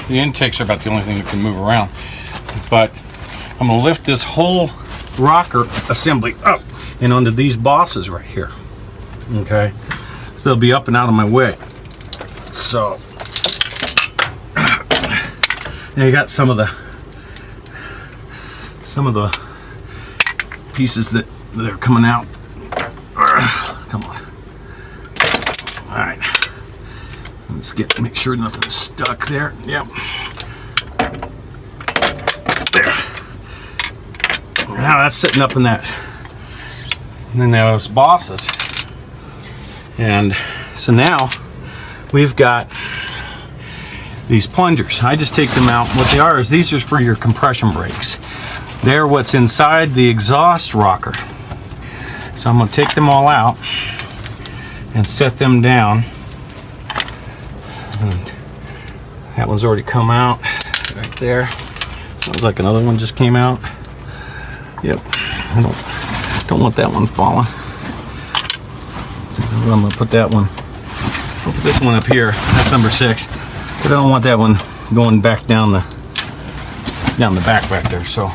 The intakes are about the only thing that can move around. But I'm going to lift this whole rocker assembly up and onto these bosses right here. Okay, so they'll be up and out of my way. So now you got some of the pieces that are coming out. Come on. All right. Let's make sure nothing's stuck there. Yep. There. Now that's sitting up in that. And then those bosses. And so now we've got these plungers. I just take them out. What they are is these are for your compression brakes. They're what's inside the exhaust rocker. So I'm going to take them all out and set them down. And that one's already come out right there. Sounds like another one just came out. Yep. I don't want that one falling. So I'm going to put that one. I'll put this one up here. That's number 6. Because I don't want that one going back down the back there. So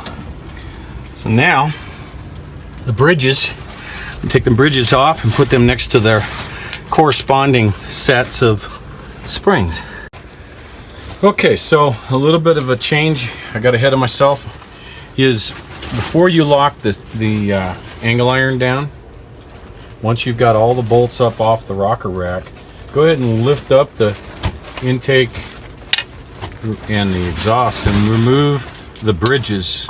now the bridges. Take the bridges off and put them next to their corresponding sets of springs. Okay, so a little bit of a change I got ahead of myself is before you lock the angle iron down, once you've got all the bolts up off the rocker rack, go ahead and lift up the intake and the exhaust and remove the bridges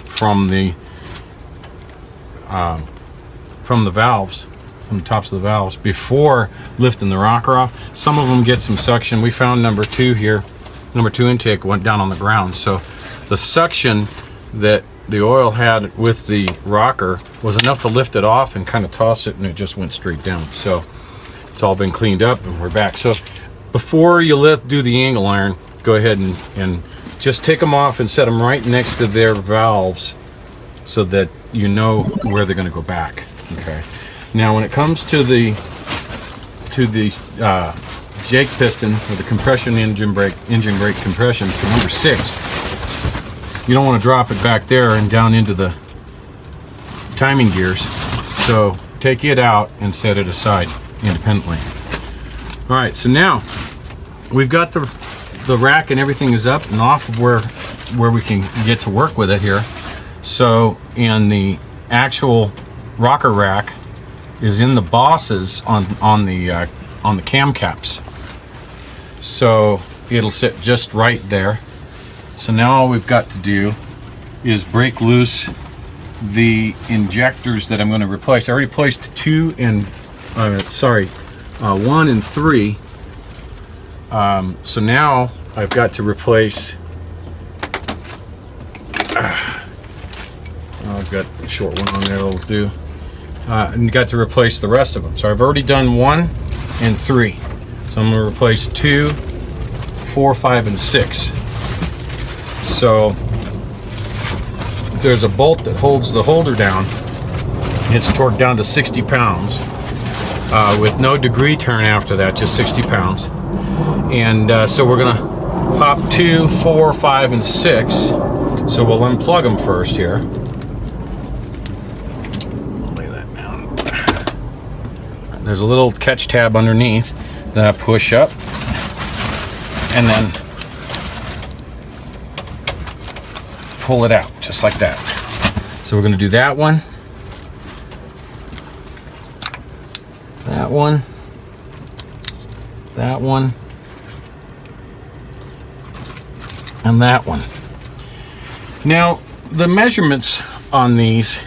from the valves, from the tops of the valves, before lifting the rocker off. Some of them get some suction. We found number 2 here. Number 2 intake went down on the ground. So the suction that the oil had with the rocker was enough to lift it off and kind of toss it, and it just went straight down. So it's all been cleaned up and we're back. So before you do the angle iron, go ahead and just take them off and set them right next to their valves so that you know where they're going to go back. Okay. Now when it comes to the Jake piston or the compression engine brake compression for number 6, you don't want to drop it back there and down into the timing gears. So take it out and set it aside independently. All right, so now we've got the rack and everything is up and off of where we can get to work with it here. So in the actual rocker rack is in the bosses on the cam caps. So it'll sit just right there. So now all we've got to do is break loose the injectors that I'm going to replace. I already placed 1 and 3. So now I've got to replace. I've got a short one on there that'll do. And got to replace the rest of them. So I've already done 1 and 3. So I'm going to replace 2, 4, 5, and 6. So there's a bolt that holds the holder down. It's torqued down to 60 pounds with no degree turn after that, just 60 pounds. And so we're going to pop 2, 4, 5, and 6. So we'll unplug them first here. Lay that down. There's a little catch tab underneath that I push up, and then pull it out just like that. So we're going to do that one, that one, that one, and that one. Now the measurements on these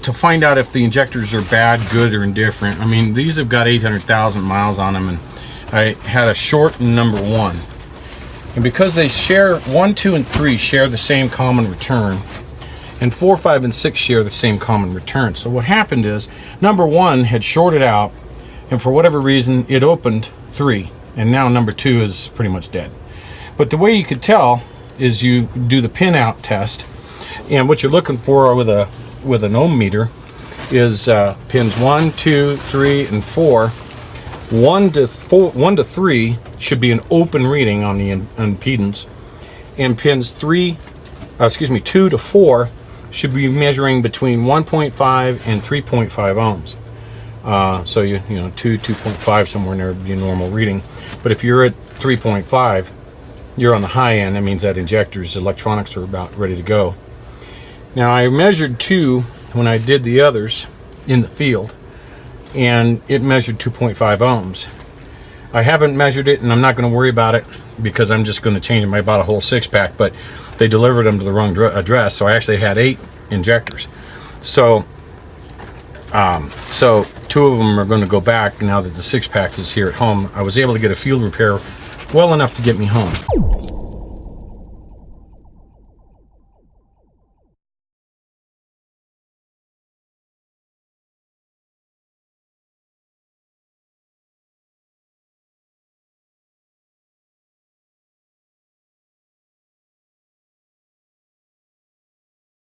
to find out if the injectors are bad, good, or indifferent. I mean, these have got 800,000 miles on them, and I had a short in number 1. And because they share 1, 2, and 3 share the same common return, and 4, 5, and 6 share the same common return. So what happened is number 1 had shorted out, and for whatever reason it opened 3, and now number 2 is pretty much dead. But the way you could tell is you do the pin out test, and what you're looking for with an ohm meter is pins 1, 2, 3, and 4 1 to 3 should be an open reading on the impedance, and pins 2 to 4 should be measuring between 1.5 and 3.5 ohms. So you know 2.5 somewhere in there would be a normal reading. But if you're at 3.5, you're on the high end. That means that injector's electronics are about ready to go. Now I measured 2 when I did the others in the field, and it measured 2.5 ohms. I haven't measured it, and I'm not going to worry about it because I'm just going to change them. I bought a whole 6-pack, but they delivered them to the wrong address, so I actually had 8 injectors. So 2 of them are going to go back now that the 6-pack is here at home. I was able to get a field repair well enough to get me home.